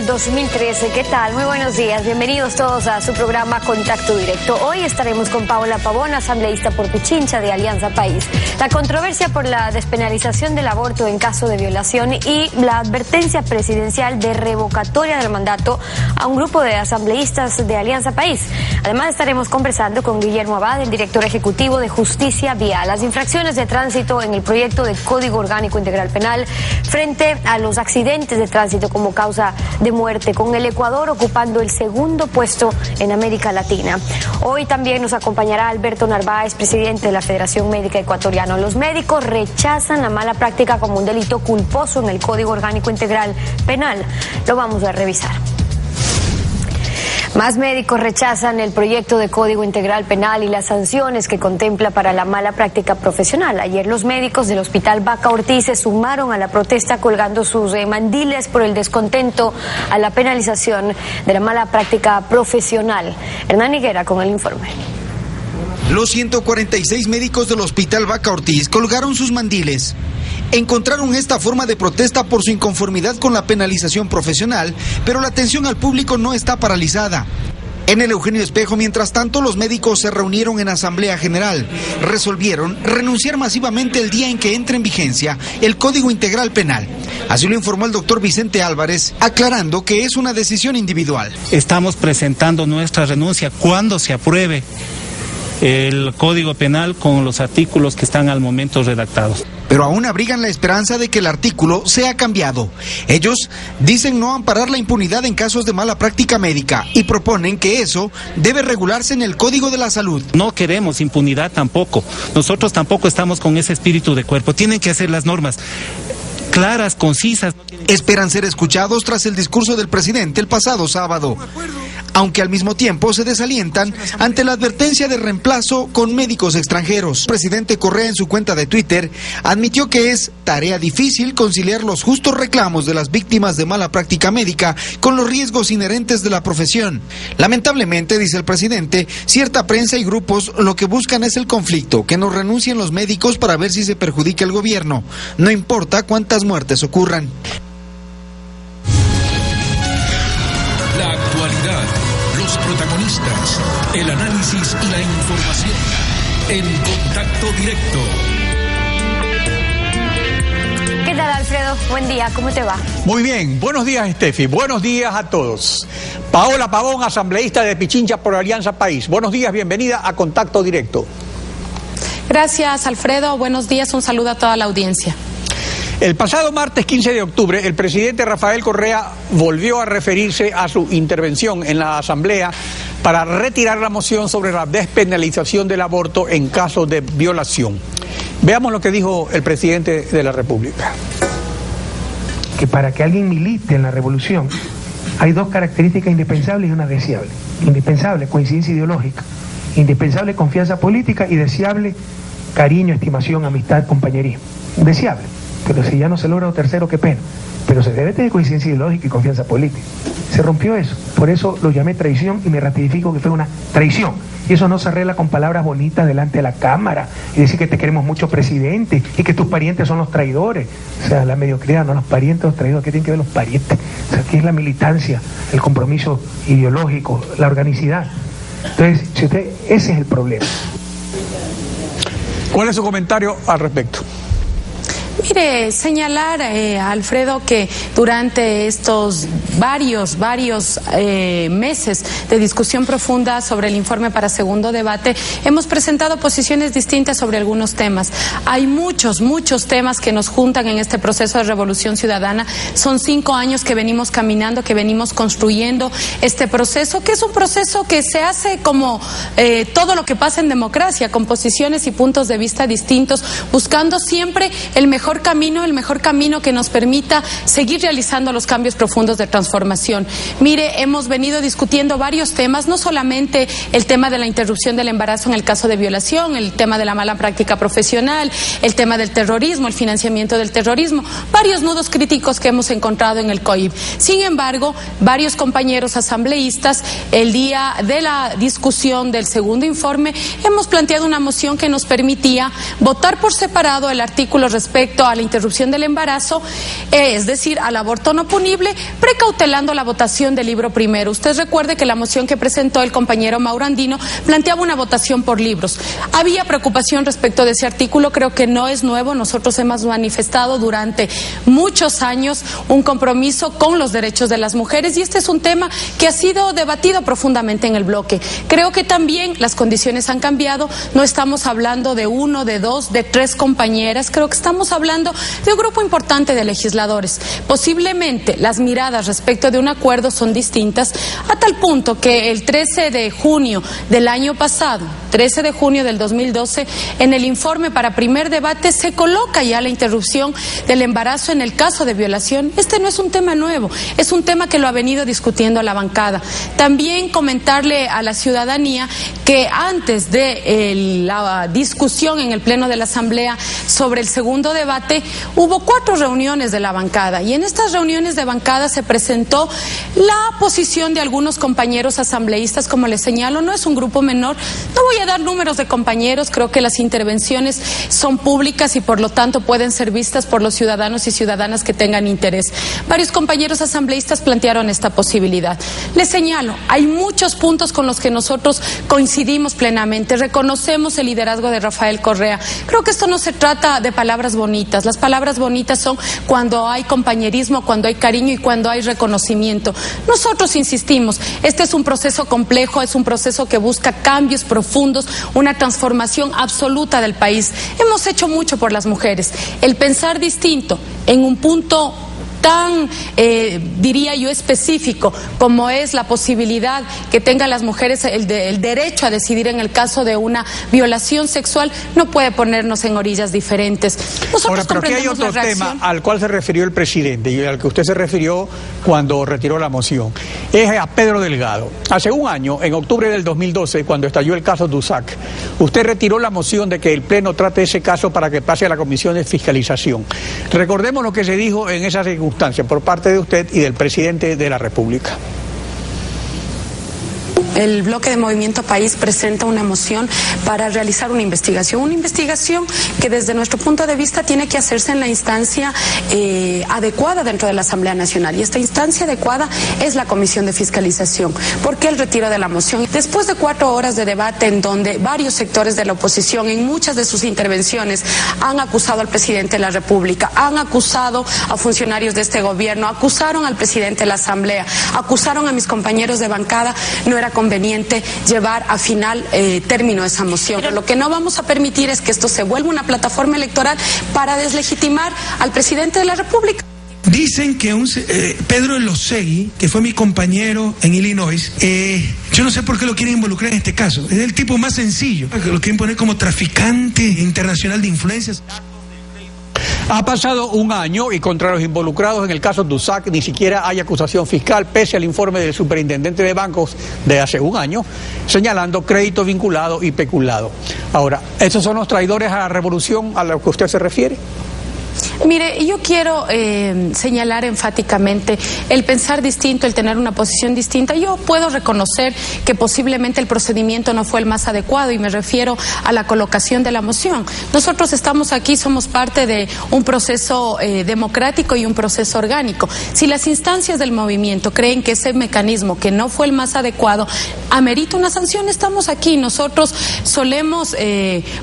2013. ¿Qué tal? Muy buenos días. Bienvenidos todos a su programa Contacto Directo. Hoy estaremos con Paola Pavón, asambleísta por Pichincha de Alianza País. La controversia por la despenalización del aborto en caso de violación y la advertencia presidencial de revocatoria del mandato a un grupo de asambleístas de Alianza País. Además estaremos conversando con Guillermo Abad, el director ejecutivo de Justicia Vial. Las infracciones de tránsito en el proyecto de Código Orgánico Integral Penal frente a los accidentes de tránsito como causa de muerte, con el Ecuador ocupando el segundo puesto en América Latina. Hoy también nos acompañará Alberto Narváez, presidente de la Federación Médica Ecuatoriana. Los médicos rechazan la mala práctica como un delito culposo en el Código Orgánico Integral Penal. Lo vamos a revisar. Más médicos rechazan el proyecto de Código Integral Penal y las sanciones que contempla para la mala práctica profesional. Ayer los médicos del Hospital Vaca Ortiz se sumaron a la protesta colgando sus mandiles por el descontento a la penalización de la mala práctica profesional. Hernán Higuera con el informe. Los 146 médicos del Hospital Vaca Ortiz colgaron sus mandiles. Encontraron esta forma de protesta por su inconformidad con la penalización profesional, pero la atención al público no está paralizada. En el Eugenio Espejo, mientras tanto, los médicos se reunieron en Asamblea General. Resolvieron renunciar masivamente el día en que entre en vigencia el Código Integral Penal. Así lo informó el doctor Vicente Álvarez, aclarando que es una decisión individual. Estamos presentando nuestra renuncia cuando se apruebe el Código Penal con los artículos que están al momento redactados. Pero aún abrigan la esperanza de que el artículo sea cambiado. Ellos dicen no amparar la impunidad en casos de mala práctica médica y proponen que eso debe regularse en el Código de la Salud. No queremos impunidad tampoco. Nosotros tampoco estamos con ese espíritu de cuerpo. Tienen que hacer las normas claras, concisas. Esperan ser escuchados tras el discurso del presidente el pasado sábado, aunque al mismo tiempo se desalientan ante la advertencia de reemplazo con médicos extranjeros. El presidente Correa, en su cuenta de Twitter, admitió que es tarea difícil conciliar los justos reclamos de las víctimas de mala práctica médica con los riesgos inherentes de la profesión. Lamentablemente, dice el presidente, cierta prensa y grupos lo que buscan es el conflicto, que no renuncien los médicos para ver si se perjudica el gobierno, no importa cuántas muertes ocurran. La actualidad, los protagonistas, el análisis y la información en Contacto Directo. ¿Qué tal, Alfredo? Buen día, ¿cómo te va? Muy bien, buenos días, Steffi, buenos días a todos. Paola Pavón, asambleísta de Pichincha por Alianza País. Buenos días, bienvenida a Contacto Directo. Gracias, Alfredo, buenos días, un saludo a toda la audiencia. El pasado martes 15 de octubre, el presidente Rafael Correa volvió a referirse a su intervención en la Asamblea para retirar la moción sobre la despenalización del aborto en caso de violación. Veamos lo que dijo el presidente de la República. Que para que alguien milite en la revolución hay dos características indispensables y una deseable. Indispensable, coincidencia ideológica. Indispensable, confianza política, y deseable, cariño, estimación, amistad, compañerismo. Deseable. Pero si ya no se logra lo tercero, qué pena. Pero se debe tener coincidencia ideológica y confianza política. Se rompió eso. Por eso lo llamé traición y me ratifico que fue una traición. Y eso no se arregla con palabras bonitas delante de la Cámara y decir que te queremos mucho, presidente, y que tus parientes son los traidores. O sea, la mediocridad, no los parientes, los traidores. ¿Qué tienen que ver los parientes? O sea, aquí es la militancia, el compromiso ideológico, la organicidad. Entonces, ese es el problema. ¿Cuál es su comentario al respecto? Mire, señalar, Alfredo, que durante estos varios meses de discusión profunda sobre el informe para segundo debate, hemos presentado posiciones distintas sobre algunos temas. Hay muchos temas que nos juntan en este proceso de revolución ciudadana. Son 5 años que venimos caminando, que venimos construyendo este proceso, que es un proceso que se hace como todo lo que pasa en democracia, con posiciones y puntos de vista distintos, buscando siempre el mejor camino que nos permita seguir realizando los cambios profundos de transformación. Mire, hemos venido discutiendo varios temas, no solamente el tema de la interrupción del embarazo en el caso de violación, el tema de la mala práctica profesional, el tema del terrorismo, el financiamiento del terrorismo, varios nudos críticos que hemos encontrado en el COIP. Sin embargo, varios compañeros asambleístas, el día de la discusión del segundo informe, hemos planteado una moción que nos permitía votar por separado el artículo respecto respecto a la interrupción del embarazo, es decir, al aborto no punible, precautelando la votación del libro primero. Usted recuerde que la moción que presentó el compañero Mauro Andino planteaba una votación por libros. Había preocupación respecto de ese artículo, creo que no es nuevo, nosotros hemos manifestado durante muchos años un compromiso con los derechos de las mujeres y este es un tema que ha sido debatido profundamente en el bloque. Creo que también las condiciones han cambiado, no estamos hablando de uno, de dos, de tres compañeras, creo que estamos hablando de un grupo importante de legisladores. Posiblemente las miradas respecto de un acuerdo son distintas, a tal punto que el 13 de junio del año pasado, 13 de junio del 2012, en el informe para primer debate se coloca ya la interrupción del embarazo en el caso de violación. Este no es un tema nuevo, es un tema que lo ha venido discutiendo la bancada. También comentarle a la ciudadanía que antes de la discusión en el Pleno de la Asamblea sobre el segundo debate, hubo 4 reuniones de la bancada y en estas reuniones de bancada se presentó la posición de algunos compañeros asambleístas, como les señalo, no es un grupo menor, no voy a dar números de compañeros, creo que las intervenciones son públicas y por lo tanto pueden ser vistas por los ciudadanos y ciudadanas que tengan interés. Varios compañeros asambleístas plantearon esta posibilidad. Les señalo, hay muchos puntos con los que nosotros coincidimos plenamente, reconocemos el liderazgo de Rafael Correa. Creo que esto no se trata de palabras bonitas, las palabras bonitas son cuando hay compañerismo, cuando hay cariño y cuando hay reconocimiento. Nosotros insistimos, este es un proceso complejo, es un proceso que busca cambios profundos, una transformación absoluta del país. Hemos hecho mucho por las mujeres. El pensar distinto en un punto tan, diría yo, específico como es la posibilidad que tengan las mujeres el derecho a decidir en el caso de una violación sexual, no puede ponernos en orillas diferentes. Nosotros ahora, pero aquí hay otro tema al cual se refirió el presidente y al que usted se refirió cuando retiró la moción. Es a Pedro Delgado. Hace un año, en octubre del 2012, cuando estalló el caso Dusac, usted retiró la moción de que el Pleno trate ese caso para que pase a la Comisión de Fiscalización. Recordemos lo que se dijo en esa circunstancia por parte de usted y del presidente de la República. El bloque de Movimiento País presenta una moción para realizar una investigación que desde nuestro punto de vista tiene que hacerse en la instancia adecuada dentro de la Asamblea Nacional y esta instancia adecuada es la Comisión de Fiscalización. ¿Por qué el retiro de la moción? Después de 4 horas de debate en donde varios sectores de la oposición en muchas de sus intervenciones han acusado al presidente de la República, han acusado a funcionarios de este gobierno, acusaron al presidente de la Asamblea, acusaron a mis compañeros de bancada, no era conveniente llevar a final término esa moción. Pero lo que no vamos a permitir es que esto se vuelva una plataforma electoral para deslegitimar al presidente de la República. Dicen que Pedro Elosegui, que fue mi compañero en Illinois, yo no sé por qué lo quieren involucrar en este caso. Es el tipo más sencillo, que lo quieren poner como traficante internacional de influencias. Ha pasado un año y contra los involucrados en el caso Dusac ni siquiera hay acusación fiscal, pese al informe del superintendente de bancos de hace un año, señalando crédito vinculado y peculado. Ahora, ¿esos son los traidores a la revolución a lo que usted se refiere? Mire, yo quiero señalar enfáticamente el pensar distinto, el tener una posición distinta. Yo puedo reconocer que posiblemente el procedimiento no fue el más adecuado y me refiero a la colocación de la moción. Nosotros estamos aquí, somos parte de un proceso democrático y un proceso orgánico. Si las instancias del movimiento creen que ese mecanismo que no fue el más adecuado amerita una sanción, estamos aquí. Nosotros solemos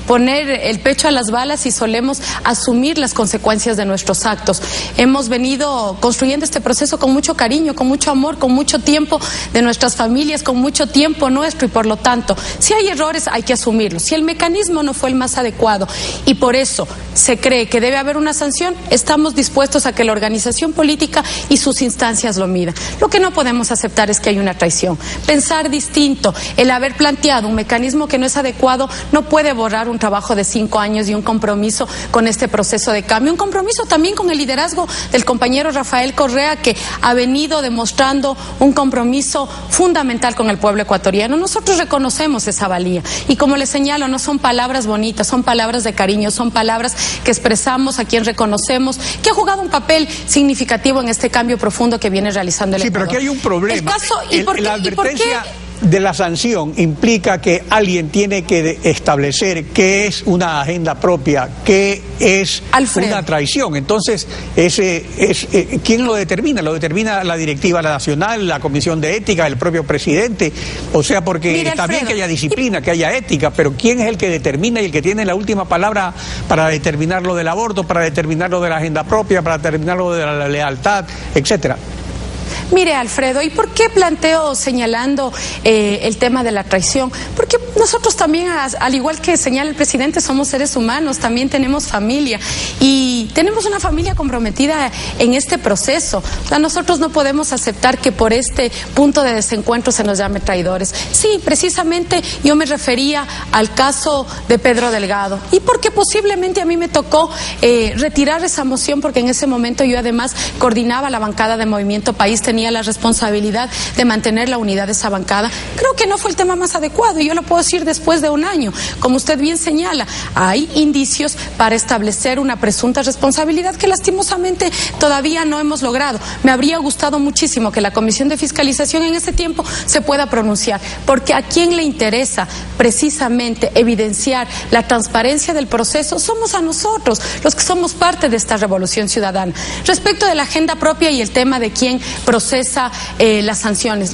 poner el pecho a las balas y solemos asumir las consecuencias de nuestros actos. Hemos venido construyendo este proceso con mucho cariño, con mucho amor, con mucho tiempo de nuestras familias, con mucho tiempo nuestro y por lo tanto, si hay errores hay que asumirlos. Si el mecanismo no fue el más adecuado y por eso se cree que debe haber una sanción, estamos dispuestos a que la organización política y sus instancias lo midan. Lo que no podemos aceptar es que hay una traición. Pensar distinto, el haber planteado un mecanismo que no es adecuado no puede borrar un trabajo de 5 años y un compromiso con este proceso de cambio, un compromiso también con el liderazgo del compañero Rafael Correa, que ha venido demostrando un compromiso fundamental con el pueblo ecuatoriano. Nosotros reconocemos esa valía y como les señalo, no son palabras bonitas, son palabras de cariño, son palabras que expresamos a quien reconocemos que ha jugado un papel significativo en este cambio profundo que viene realizando el Ecuador. Sí, pero aquí hay un problema. El caso, ¿y por qué? de la sanción implica que alguien tiene que establecer qué es una agenda propia, qué es una traición. Entonces, ¿quién lo determina? Lo determina la directiva nacional, la Comisión de Ética, el propio presidente. O sea, porque mire, está Alfredo, bien que haya disciplina, que haya ética, pero ¿quién es el que determina y el que tiene la última palabra para determinar lo del aborto, para determinar lo de la agenda propia, para determinar lo de la lealtad, etcétera? Mire, Alfredo, ¿y por qué planteo señalando el tema de la traición? Porque nosotros también, al igual que señala el presidente, somos seres humanos, también tenemos familia y tenemos una familia comprometida en este proceso. O sea, nosotros no podemos aceptar que por este punto de desencuentro se nos llame traidores. Sí, precisamente yo me refería al caso de Pedro Delgado y porque posiblemente a mí me tocó retirar esa moción porque en ese momento yo además coordinaba la bancada de Movimiento País, tenía la responsabilidad de mantener la unidad de esa bancada. Creo que no fue el tema más adecuado y yo lo puedo decir después de un año. Como usted bien señala, hay indicios para establecer una presunta responsabilidad que lastimosamente todavía no hemos logrado. Me habría gustado muchísimo que la Comisión de Fiscalización en ese tiempo se pueda pronunciar, porque a quien le interesa precisamente evidenciar la transparencia del proceso somos a nosotros, los que somos parte de esta revolución ciudadana. Respecto de la agenda propia y el tema de quién procesa las sanciones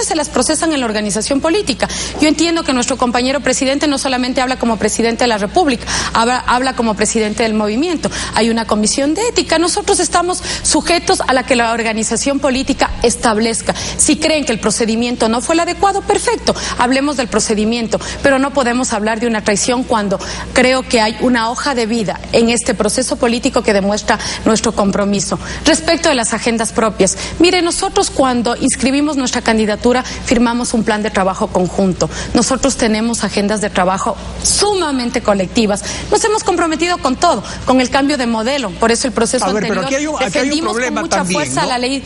se las procesan en la organización política. Yo entiendo que nuestro compañero presidente no solamente habla como presidente de la República, habla como presidente del movimiento. Hay una comisión de ética. Nosotros estamos sujetos a la que la organización política establezca. Si creen que el procedimiento no fue el adecuado, perfecto, hablemos del procedimiento, pero no podemos hablar de una traición cuando creo que hay una hoja de vida en este proceso político que demuestra nuestro compromiso. Respecto de las agendas propias, mire, nosotros cuando inscribimos nuestra candidatura firmamos un plan de trabajo conjunto. Nosotros tenemos agendas de trabajo sumamente colectivas. Nos hemos comprometido con todo, con el cambio de modelo. Por eso el proceso anterior defendimos con mucha fuerza, ¿no?, la ley,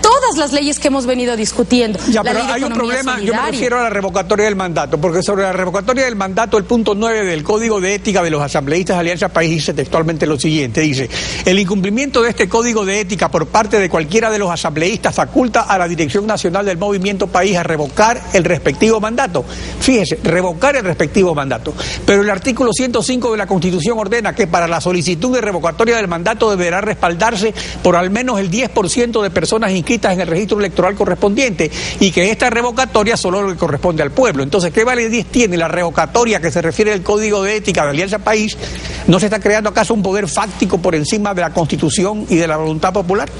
todas las leyes que hemos venido discutiendo. Ya, pero hay un problema, yo me refiero a la revocatoria del mandato, porque sobre la revocatoria del mandato, el punto 9 del Código de Ética de los Asambleístas de Alianza País dice textualmente lo siguiente, dice: el incumplimiento de este Código de Ética por parte de cualquiera de los asambleístas faculta a la Dirección Nacional del Movimiento País a revocar el respectivo mandato. Fíjese, revocar el respectivo mandato. Pero el artículo 105 de la Constitución ordena que para la solicitud de revocatoria del mandato deberá respaldarse por al menos el 10% de personas inscritas en el registro electoral correspondiente y que esta revocatoria solo le corresponde al pueblo. Entonces, ¿qué validez tiene la revocatoria que se refiere al Código de Ética de Alianza País? ¿No se está creando acaso un poder fáctico por encima de la Constitución y de la voluntad popular?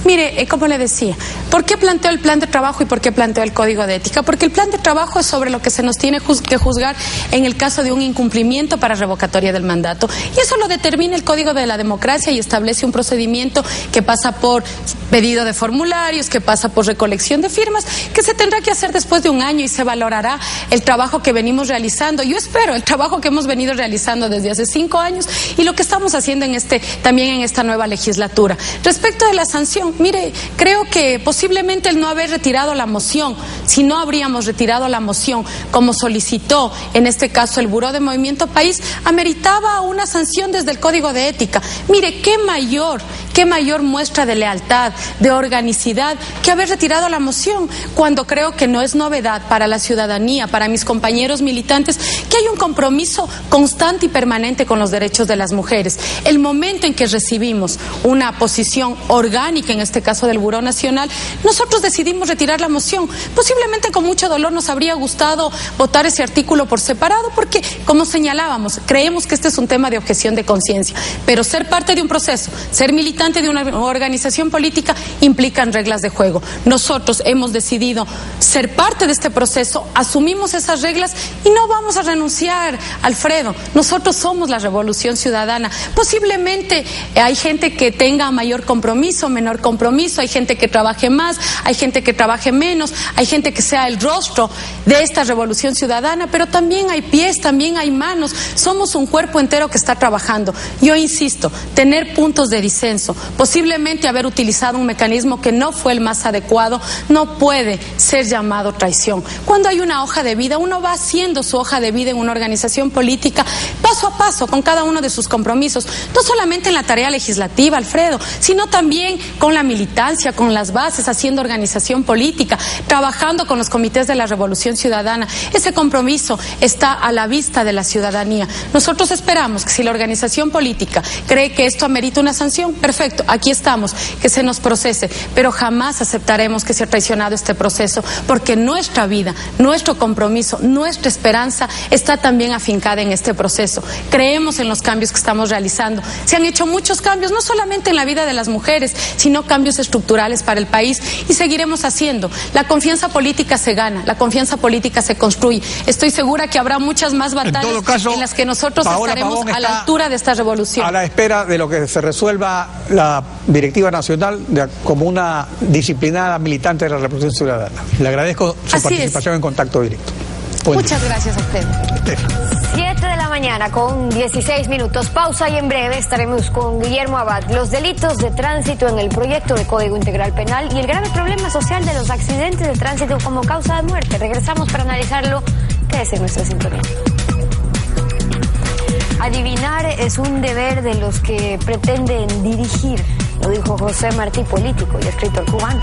Mire, como le decía, ¿por qué planteo el plan de trabajo y por qué planteo el código de ética? Porque el plan de trabajo es sobre lo que se nos tiene que juzgar en el caso de un incumplimiento para revocatoria del mandato. Y eso lo determina el Código de la Democracia y establece un procedimiento que pasa por pedido de formularios, que pasa por recolección de firmas, que se tendrá que hacer después de un año y se valorará el trabajo que venimos realizando. Yo espero el trabajo que hemos venido realizando desde hace 5 años y lo que estamos haciendo también en esta nueva legislatura. Respecto de la sanción, mire, creo que posiblemente el no haber retirado la moción, si no habríamos retirado la moción como solicitó en este caso el Buró de Movimiento País, ameritaba una sanción desde el Código de Ética. Mire, qué mayor muestra de lealtad, de organicidad que haber retirado la moción, cuando creo que no es novedad para la ciudadanía, para mis compañeros militantes, que hay un compromiso constante y permanente con los derechos de las mujeres. El momento en que recibimos una posición orgánica, en este caso del Buró Nacional, nosotros decidimos retirar la moción. Posiblemente con mucho dolor nos habría gustado votar ese artículo por separado porque, como señalábamos, creemos que este es un tema de objeción de conciencia, pero ser parte de un proceso, ser militante de una organización política implican reglas de juego. Nosotros hemos decidido ser parte de este proceso, asumimos esas reglas y no vamos a renunciar, Alfredo. Nosotros somos la revolución ciudadana. Posiblemente hay gente que tenga mayor compromiso, menor compromiso, hay gente que trabaje más, hay gente que trabaje menos, hay gente que sea el rostro de esta revolución ciudadana, pero también hay pies, también hay manos, somos un cuerpo entero que está trabajando. Yo insisto, tener puntos de disenso, posiblemente haber utilizado un mecanismo que no fue el más adecuado, no puede ser llamado traición. Cuando hay una hoja de vida, uno va haciendo su hoja de vida en una organización política, paso a paso, con cada uno de sus compromisos, no solamente en la tarea legislativa, Alfredo, sino también con la militancia, con las bases, haciendo organización política, trabajando con los comités de la Revolución Ciudadana. Ese compromiso está a la vista de la ciudadanía. Nosotros esperamos que si la organización política cree que esto amerita una sanción, perfecto, aquí estamos, que se nos procese, pero jamás aceptaremos que se ha traicionado este proceso, porque nuestra vida, nuestro compromiso, nuestra esperanza está también afincada en este proceso. Creemos en los cambios que estamos realizando. Se han hecho muchos cambios, no solamente en la vida de las mujeres, sino cambios estructurales para el país, y seguiremos haciendo. La confianza política se gana, la confianza política se construye. Estoy segura que habrá muchas más batallas en, todo caso, en las que nosotros estaremos a la altura de esta revolución. A la espera de lo que se resuelva la directiva nacional como una disciplinada militante de la Revolución Ciudadana. Le agradezco su participación en Contacto Directo. Muchas gracias a usted. 7 de la mañana con 16 minutos. Pausa y en breve estaremos con Guillermo Abad. Los delitos de tránsito en el proyecto de Código Integral Penal y el grave problema social de los accidentes de tránsito como causa de muerte. Regresamos para analizarlo. Quédese en nuestra sintonía. Adivinar es un deber de los que pretenden dirigir, lo dijo José Martí, político y escritor cubano.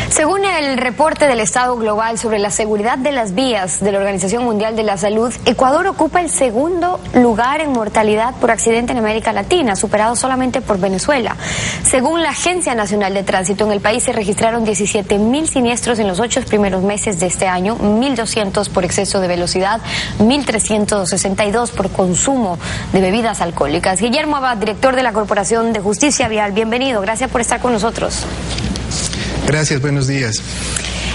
Según el reporte del Estado Global sobre la seguridad de las vías de la Organización Mundial de la Salud, Ecuador ocupa el segundo lugar en mortalidad por accidente en América Latina, superado solamente por Venezuela. Según la Agencia Nacional de Tránsito, en el país se registraron 17.000 siniestros en los 8 primeros meses de este año, 1.200 por exceso de velocidad, 1.362 por consumo de bebidas alcohólicas. Guillermo Abad, director de la Corporación de Justicia Vial, bienvenido, gracias por estar con nosotros. Gracias, buenos días.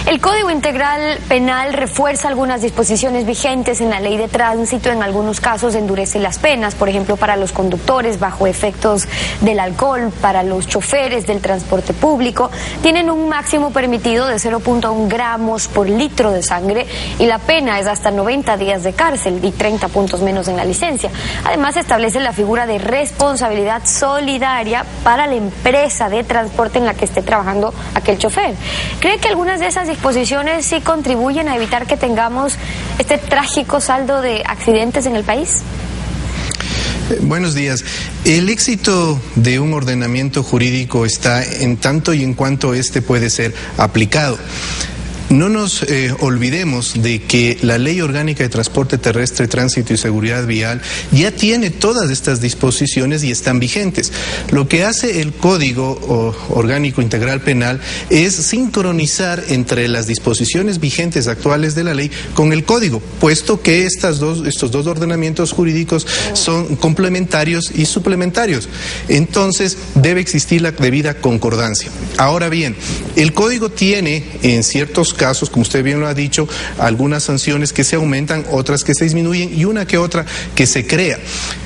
El Código Integral Penal refuerza algunas disposiciones vigentes en la Ley de Tránsito. En algunos casos endurece las penas, por ejemplo, para los conductores bajo efectos del alcohol, para los choferes del transporte público. Tienen un máximo permitido de 0.1 gramos por litro de sangre y la pena es hasta 90 días de cárcel y 30 puntos menos en la licencia. Además, establece la figura de responsabilidad solidaria para la empresa de transporte en la que esté trabajando aquel chofer. ¿Cree que algunas de esas disposiciones sí contribuyen a evitar que tengamos este trágico saldo de accidentes en el país? Buenos días. El éxito de un ordenamiento jurídico está en tanto y en cuanto este puede ser aplicado. No nos olvidemos de que la Ley Orgánica de Transporte Terrestre, Tránsito y Seguridad Vial ya tiene todas estas disposiciones y están vigentes. Lo que hace el Código Orgánico Integral Penal es sincronizar entre las disposiciones vigentes actuales de la ley con el Código, puesto que estos dos ordenamientos jurídicos son complementarios y suplementarios. Entonces, debe existir la debida concordancia. Ahora bien, el Código tiene, en ciertos casos, como usted bien lo ha dicho, algunas sanciones que se aumentan, otras que se disminuyen y una que otra que se crea.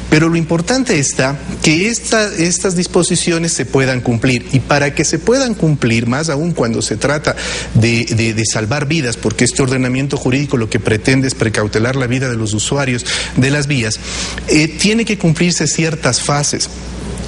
Pero lo importante está que estas disposiciones se puedan cumplir, y para que se puedan cumplir, más aún cuando se trata de salvar vidas, porque este ordenamiento jurídico lo que pretende es precautelar la vida de los usuarios de las vías, tiene que cumplirse ciertas fases.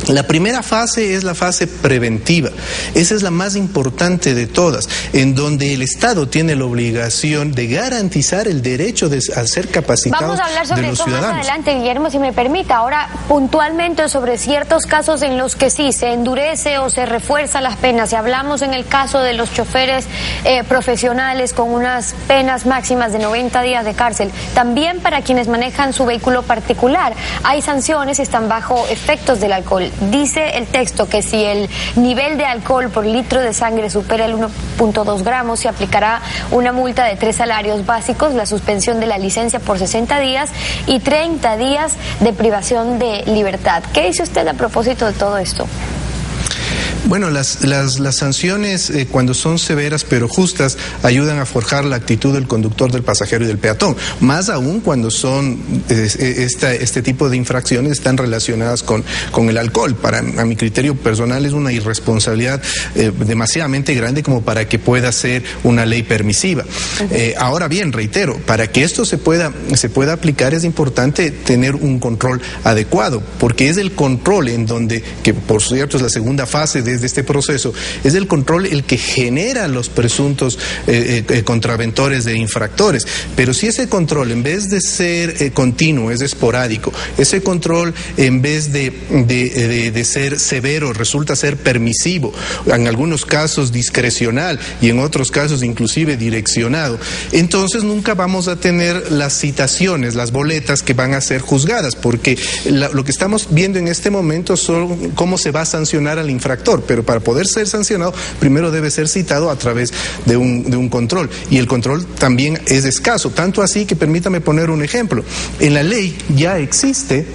La primera fase es la fase preventiva. Esa es la más importante de todas, en donde el Estado tiene la obligación de garantizar el derecho de ser capacitado de los ciudadanos. Vamos a hablar sobre eso más adelante, Guillermo, si me permite. Ahora, puntualmente sobre ciertos casos en los que sí se endurece o se refuerza las penas. Si hablamos en el caso de los choferes profesionales con unas penas máximas de 90 días de cárcel, también para quienes manejan su vehículo particular hay sanciones y están bajo efectos del alcohol. Dice el texto que si el nivel de alcohol por litro de sangre supera el 1.2 gramos, se aplicará una multa de 3 salarios básicos, la suspensión de la licencia por 60 días y 30 días de privación de libertad. ¿Qué dice usted a propósito de todo esto? Bueno, las sanciones, cuando son severas pero justas, ayudan a forjar la actitud del conductor, del pasajero y del peatón. Más aún cuando son este tipo de infracciones están relacionadas con el alcohol. A mi criterio personal, es una irresponsabilidad demasiadamente grande como para que pueda ser una ley permisiva. Ahora bien, reitero, para que esto se pueda aplicar es importante tener un control adecuado, porque es el control en donde, que por cierto es la segunda fase de de este proceso es el control el que genera los presuntos contraventores de infractores. Pero si ese control, en vez de ser continuo, es esporádico, ese control, en vez de ser severo, resulta ser permisivo, en algunos casos discrecional y en otros casos inclusive direccionado, entonces nunca vamos a tener las citaciones, las boletas que van a ser juzgadas, porque lo que estamos viendo en este momento son cómo se va a sancionar al infractor, pero para poder ser sancionado primero debe ser citado a través de un control, y el control también es escaso, tanto así que permítame poner un ejemplo. En la ley ya existe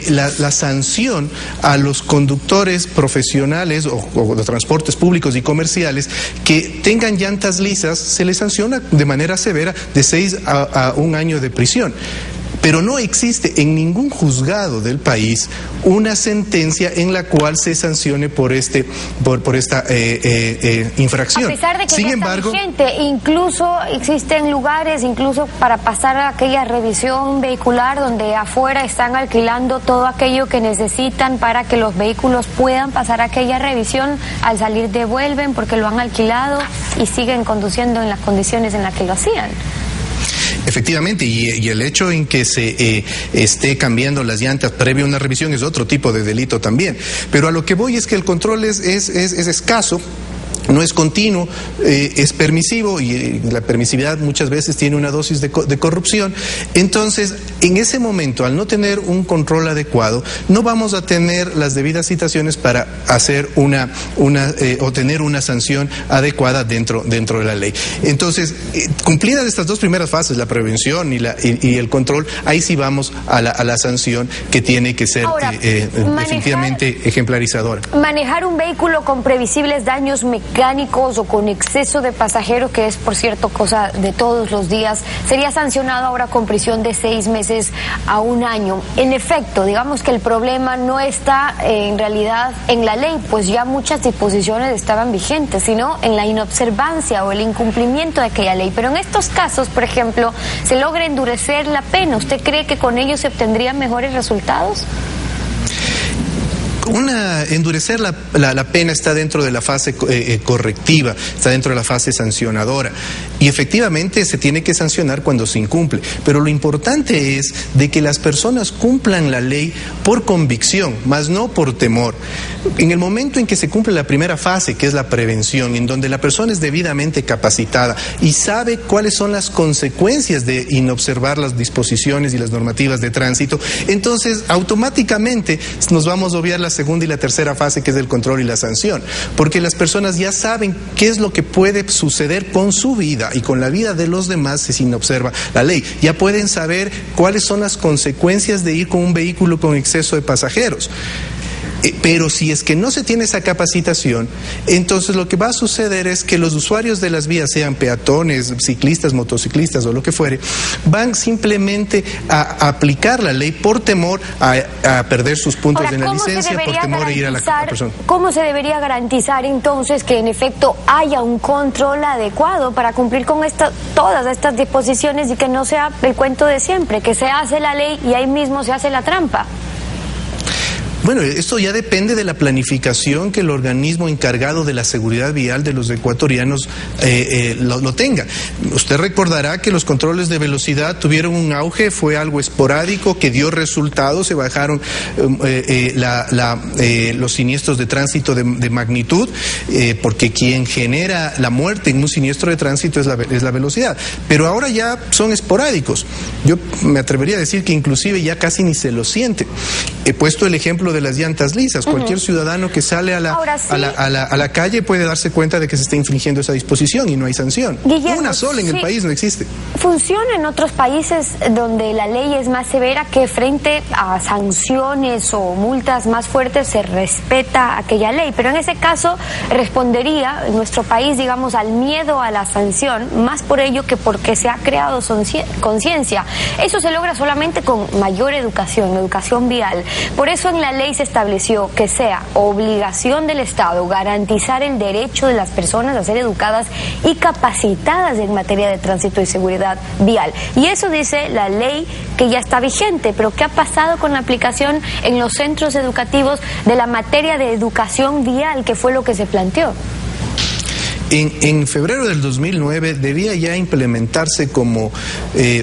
la sanción a los conductores profesionales o de transportes públicos y comerciales que tengan llantas lisas. Se les sanciona de manera severa de 6 a 1 año de prisión. Pero no existe en ningún juzgado del país una sentencia en la cual se sancione por esta infracción. A pesar de que sin ya embargo, está vigente, incluso existen lugares, incluso para pasar a aquella revisión vehicular, donde afuera están alquilando todo aquello que necesitan para que los vehículos puedan pasar aquella revisión. Al salir devuelven porque lo han alquilado y siguen conduciendo en las condiciones en las que lo hacían. Efectivamente, y el hecho en que se esté cambiando las llantas previo a una revisión es otro tipo de delito también. Pero a lo que voy es que el control es escaso. No es continuo, es permisivo, y la permisividad muchas veces tiene una dosis de corrupción. Entonces, en ese momento, al no tener un control adecuado, no vamos a tener las debidas citaciones para hacer o tener una sanción adecuada dentro de la ley. Entonces, cumplidas estas dos primeras fases, la prevención y el control, ahí sí vamos a la sanción, que tiene que ser definitivamente ejemplarizadora. Manejar un vehículo con previsibles daños mecánicos o con exceso de pasajeros, que es, por cierto, cosa de todos los días, sería sancionado ahora con prisión de 6 meses a 1 año. En efecto, digamos que el problema no está en realidad en la ley, pues ya muchas disposiciones estaban vigentes, sino en la inobservancia o el incumplimiento de aquella ley. Pero en estos casos, por ejemplo, se logra endurecer la pena. ¿Usted cree que con ello se obtendrían mejores resultados? Endurecer la pena está dentro de la fase correctiva, está dentro de la fase sancionadora, y efectivamente se tiene que sancionar cuando se incumple, pero lo importante es de que las personas cumplan la ley por convicción, más no por temor. En el momento en que se cumple la primera fase, que es la prevención, en donde la persona es debidamente capacitada y sabe cuáles son las consecuencias de inobservar las disposiciones y las normativas de tránsito, entonces automáticamente nos vamos a obviar la segunda y la tercera fase, que es el control y la sanción, porque las personas ya saben qué es lo que puede suceder con su vida y con la vida de los demás si no observa la ley. Ya pueden saber cuáles son las consecuencias de ir con un vehículo con exceso de pasajeros. Pero si es que no se tiene esa capacitación, entonces lo que va a suceder es que los usuarios de las vías, sean peatones, ciclistas, motociclistas o lo que fuere, van simplemente a aplicar la ley por temor a perder sus puntos de la licencia, por temor a ir a la persona. ¿Cómo se debería garantizar entonces que en efecto haya un control adecuado para cumplir con todas estas disposiciones y que no sea el cuento de siempre, que se hace la ley y ahí mismo se hace la trampa? Bueno, esto ya depende de la planificación que el organismo encargado de la seguridad vial de los ecuatorianos lo tenga. Usted recordará que los controles de velocidad tuvieron un auge, fue algo esporádico que dio resultados, se bajaron los siniestros de tránsito de magnitud, porque quien genera la muerte en un siniestro de tránsito es la velocidad. Pero ahora ya son esporádicos. Yo me atrevería a decir que inclusive ya casi ni se lo siente. He puesto el ejemplo de las llantas lisas. Cualquier ciudadano que sale a la calle puede darse cuenta de que se está infringiendo esa disposición y no hay sanción. Guillermo, una sola en el país no existe. ¿Funciona en otros países donde la ley es más severa, que frente a sanciones o multas más fuertes se respeta aquella ley? Pero en ese caso respondería en nuestro país, digamos, al miedo a la sanción, más por ello que porque se ha creado conciencia. Eso se logra solamente con mayor educación vial. Por eso en la ley se estableció que sea obligación del Estado garantizar el derecho de las personas a ser educadas y capacitadas en materia de tránsito y seguridad vial. Y eso dice la ley que ya está vigente, pero ¿qué ha pasado con la aplicación en los centros educativos de la materia de educación vial, que fue lo que se planteó? En febrero del 2009 debía ya implementarse como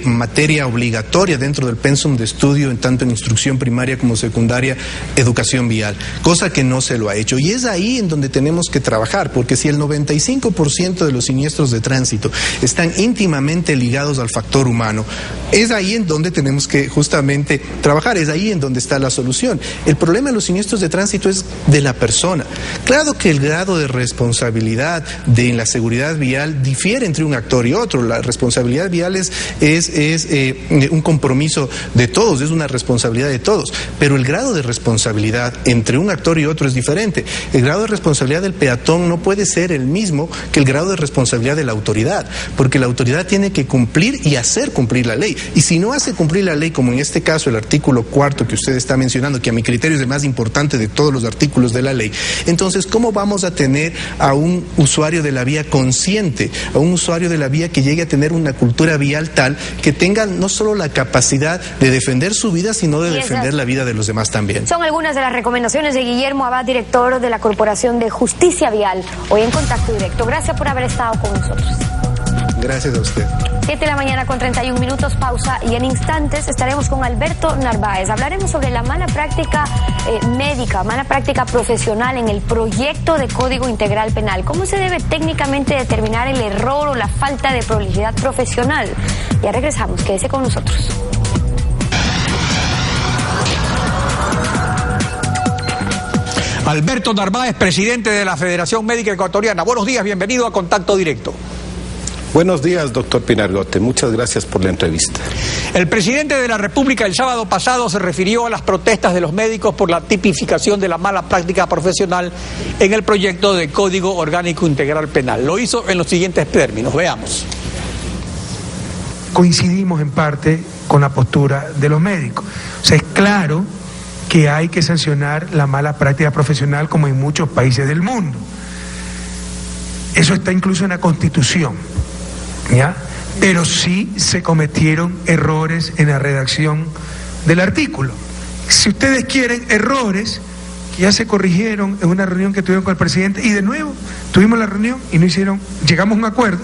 materia obligatoria dentro del pensum de estudio, en tanto en instrucción primaria como secundaria, educación vial, cosa que no se lo ha hecho. Y es ahí en donde tenemos que trabajar, porque si el 95% de los siniestros de tránsito están íntimamente ligados al factor humano, es ahí en donde tenemos que justamente trabajar, es ahí en donde está la solución. El problema de los siniestros de tránsito es de la persona. Claro que el grado de responsabilidad en la seguridad vial difiere entre un actor y otro. La responsabilidad vial es un compromiso de todos, es una responsabilidad de todos, pero el grado de responsabilidad entre un actor y otro es diferente. El grado de responsabilidad del peatón no puede ser el mismo que el grado de responsabilidad de la autoridad, porque la autoridad tiene que cumplir y hacer cumplir la ley, y si no hace cumplir la ley, como en este caso el artículo 4 que usted está mencionando, que a mi criterio es el más importante de todos los artículos de la ley, entonces ¿cómo vamos a tener a un usuario de la vía consciente, a un usuario de la vía que llegue a tener una cultura vial tal que tenga no solo la capacidad de defender su vida, sino de defender la vida de los demás también? Son algunas de las recomendaciones de Guillermo Abad, director de la Corporación de Justicia Vial, hoy en Contacto Directo. Gracias por haber estado con nosotros. Gracias a usted. 7 de la mañana con 31 minutos, pausa, y en instantes estaremos con Alberto Narváez. Hablaremos sobre la mala práctica médica, mala práctica profesional en el proyecto de Código Integral Penal. ¿Cómo se debe técnicamente determinar el error o la falta de prolijidad profesional? Ya regresamos, quédese con nosotros. Alberto Narváez, presidente de la Federación Médica Ecuatoriana. Buenos días, bienvenido a Contacto Directo. Buenos días, doctor Pinargote. Muchas gracias por la entrevista. El presidente de la República el sábado pasado se refirió a las protestas de los médicos por la tipificación de la mala práctica profesional en el proyecto de Código Orgánico Integral Penal. Lo hizo en los siguientes términos. Veamos. Coincidimos en parte con la postura de los médicos. O sea, es claro que hay que sancionar la mala práctica profesional como en muchos países del mundo. Eso está incluso en la Constitución, ¿ya? Pero sí se cometieron errores en la redacción del artículo. Si ustedes quieren errores, ya se corrigieron en una reunión que tuvieron con el presidente, y de nuevo tuvimos la reunión y no hicieron, llegamos a un acuerdo,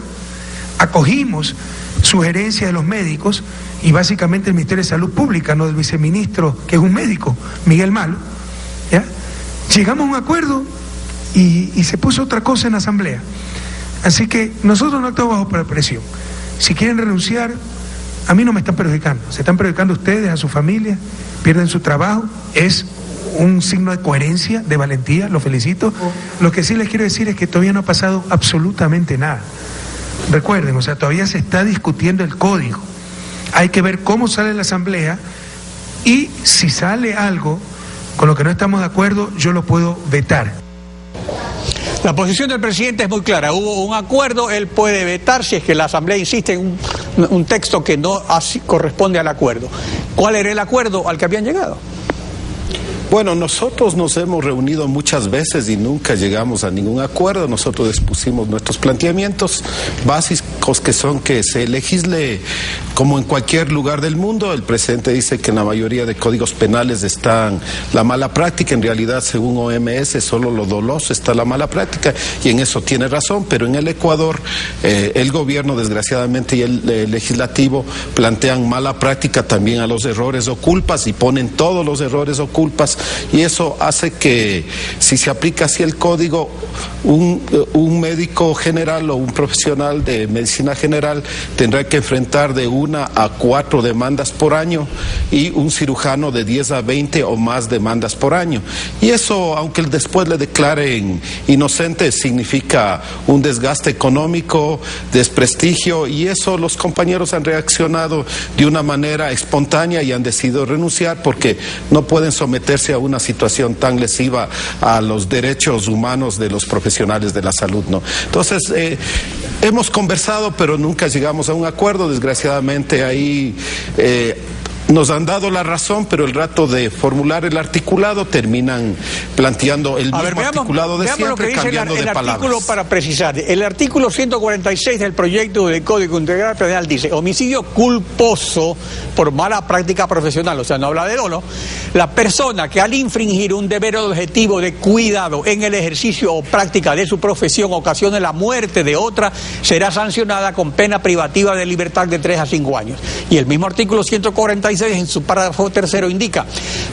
acogimos sugerencias de los médicos y básicamente el Ministerio de Salud Pública, no del viceministro, que es un médico, Miguel Malo, ¿ya? Llegamos a un acuerdo y se puso otra cosa en la asamblea. Así que nosotros no actuamos bajo presión. Si quieren renunciar, a mí no me están perjudicando. Se están perjudicando ustedes, a su familia, pierden su trabajo. Es un signo de coherencia, de valentía, lo felicito. Lo que sí les quiero decir es que todavía no ha pasado absolutamente nada. Recuerden, o sea, todavía se está discutiendo el código. Hay que ver cómo sale la asamblea, y si sale algo con lo que no estamos de acuerdo, yo lo puedo vetar. La posición del presidente es muy clara. Hubo un acuerdo, él puede vetar si es que la asamblea insiste en un texto que no corresponde al acuerdo. ¿Cuál era el acuerdo al que habían llegado? Bueno, nosotros nos hemos reunido muchas veces y nunca llegamos a ningún acuerdo. Nosotros expusimos nuestros planteamientos básicos, que son que se legisle como en cualquier lugar del mundo. El presidente dice que en la mayoría de códigos penales están la mala práctica. En realidad, según OMS, solo lo doloso está la mala práctica, y en eso tiene razón. Pero en el Ecuador, el gobierno, desgraciadamente, y el legislativo plantean mala práctica también a los errores o culpas, y ponen todos los errores o culpas. Y eso hace que, si se aplica así el código, un médico general o un profesional de medicina general tendrá que enfrentar de 1 a 4 demandas por año, y un cirujano de 10 a 20 o más demandas por año. Y eso, aunque después le declaren inocente, significa un desgaste económico, desprestigio, y eso los compañeros han reaccionado de una manera espontánea y han decidido renunciar, porque no pueden someterse a una situación tan lesiva a los derechos humanos de los profesionales de la salud, ¿no? Entonces, hemos conversado, pero nunca llegamos a un acuerdo. Desgraciadamente, ahí nos han dado la razón, pero el rato de formular el articulado terminan planteando el mismo articulado de siempre, lo que dice cambiando de palabras. Artículo para precisar. El artículo 146 del proyecto de Código Integral Penal dice: homicidio culposo por mala práctica profesional, o sea, no habla de dolo. La persona que al infringir un deber objetivo de cuidado en el ejercicio o práctica de su profesión ocasione la muerte de otra, será sancionada con pena privativa de libertad de 3 a 5 años. Y el mismo artículo 146 en su párrafo tercero indica: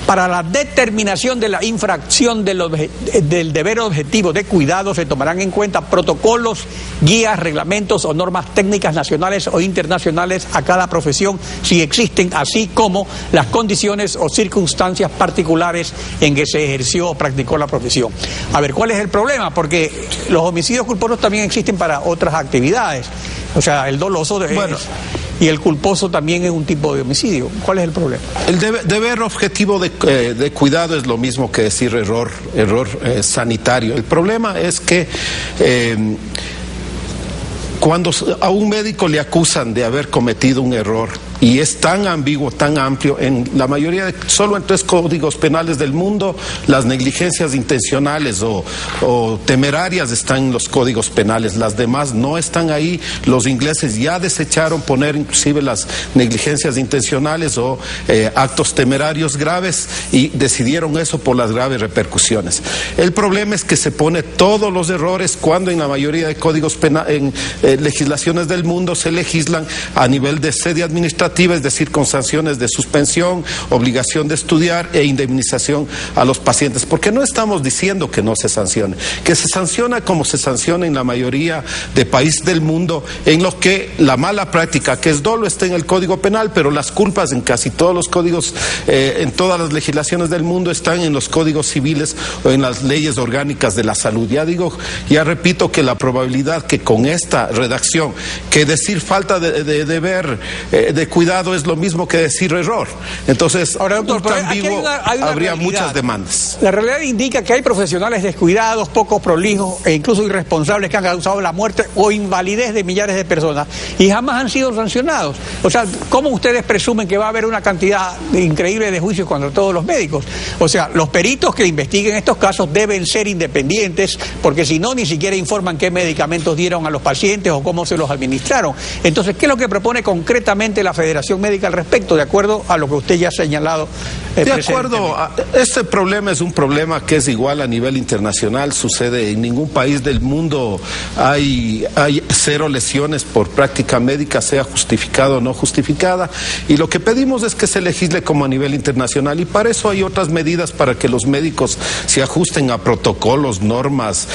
para la determinación de la infracción del deber objetivo de cuidado se tomarán en cuenta protocolos, guías, reglamentos o normas técnicas nacionales o internacionales a cada profesión, si existen, así como las condiciones o circunstancias particulares en que se ejerció o practicó la profesión. A ver, ¿cuál es el problema? Porque los homicidios culposos también existen para otras actividades. O sea, el doloso y el culposo también es un tipo de homicidio. ¿Cuál es el problema? El deber objetivo de cuidado es lo mismo que decir error sanitario. El problema es que cuando a un médico le acusan de haber cometido un error, y es tan ambiguo, tan amplio, en la mayoría solo en 3 códigos penales del mundo, las negligencias intencionales o temerarias están en los códigos penales, las demás no están ahí. Los ingleses ya desecharon poner inclusive las negligencias intencionales o actos temerarios graves, y decidieron eso por las graves repercusiones. El problema es que se pone todos los errores cuando en la mayoría de códigos penales, legislaciones del mundo, se legislan a nivel de sede administrativa, es decir, con sanciones de suspensión, obligación de estudiar e indemnización a los pacientes. Porque no estamos diciendo que no se sancione, que se sanciona como se sanciona en la mayoría de países del mundo, en los que la mala práctica, que es dolo, está en el Código Penal, pero las culpas en casi todos los códigos, en todas las legislaciones del mundo, están en los códigos civiles o en las leyes orgánicas de la salud. Ya repito que la probabilidad que con esta redacción, que decir falta de deber de cuidado es lo mismo que decir error. Entonces, ahora, doctor, ambiguo, hay una habría realidad. Muchas demandas. La realidad indica que hay profesionales descuidados, poco prolijos e incluso irresponsables que han causado la muerte o invalidez de millares de personas y jamás han sido sancionados. O sea, ¿cómo ustedes presumen que va a haber una cantidad increíble de juicios contra todos los médicos? O sea, los peritos que investiguen estos casos deben ser independientes, porque si no, ni siquiera informan qué medicamentos dieron a los pacientes o cómo se los administraron. Entonces, ¿qué es lo que propone concretamente la Federación Médica al respecto, de acuerdo a lo que usted ya ha señalado? De acuerdo, este problema es un problema que es igual a nivel internacional, sucede en ningún país del mundo, hay 0 lesiones por práctica médica, sea justificada o no justificada, y lo que pedimos es que se legisle como a nivel internacional, y para eso hay otras medidas para que los médicos se ajusten a protocolos, normas,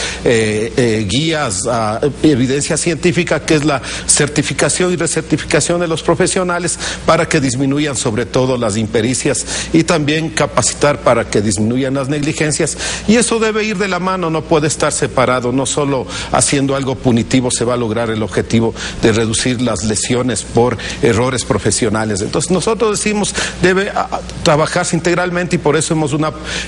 guías, a evidencia científica, que es la certificación y recertificación de los profesionales, para que disminuyan sobre todo las impericias, y también capacitar para que disminuyan las negligencias, y eso debe ir de la mano, no puede estar separado. No solo haciendo algo punitivo se va a lograr el objetivo de reducir las lesiones por errores profesionales. Entonces nosotros decimos debe trabajarse integralmente, y por eso hemos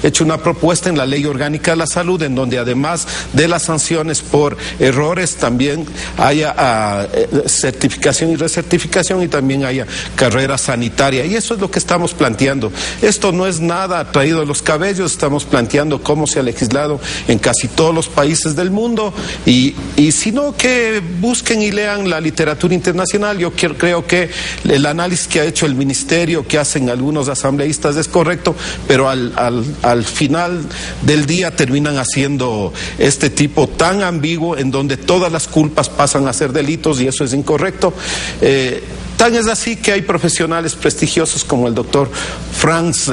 hecho una propuesta en la Ley Orgánica de la Salud, en donde además de las sanciones por errores también haya certificación y recertificación, y también haya carrera sanitaria, y eso es lo que estamos planteando. Esto no es nada traído de los cabellos, estamos planteando cómo se ha legislado en casi todos los países del mundo, y si no, que busquen y lean la literatura internacional. Yo creo que el análisis que ha hecho el ministerio, que hacen algunos asambleístas, es correcto, pero al final del día terminan haciendo este tipo tan ambiguo, en donde todas las culpas pasan a ser delitos, y eso es incorrecto. Tan es así que hay profesionales prestigiosos como el doctor Franz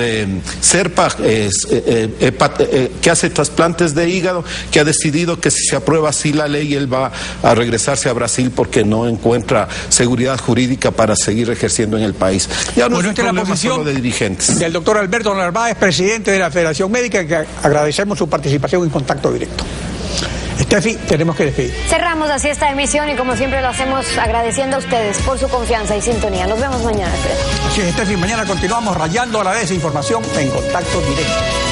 Serpa, que hace trasplantes de hígado, que ha decidido que si se aprueba así la ley, él va a regresarse a Brasil porque no encuentra seguridad jurídica para seguir ejerciendo en el país. Ya no es un problema solo de dirigentes. Del doctor Alberto Narváez, presidente de la Federación Médica, que agradecemos su participación en Contacto Directo. Steffi, tenemos que despedir. Cerramos así esta emisión, y como siempre lo hacemos agradeciendo a ustedes por su confianza y sintonía. Nos vemos mañana, Alfredo. Así es, Steffi, mañana continuamos rayando a la desinformación en Contacto Directo.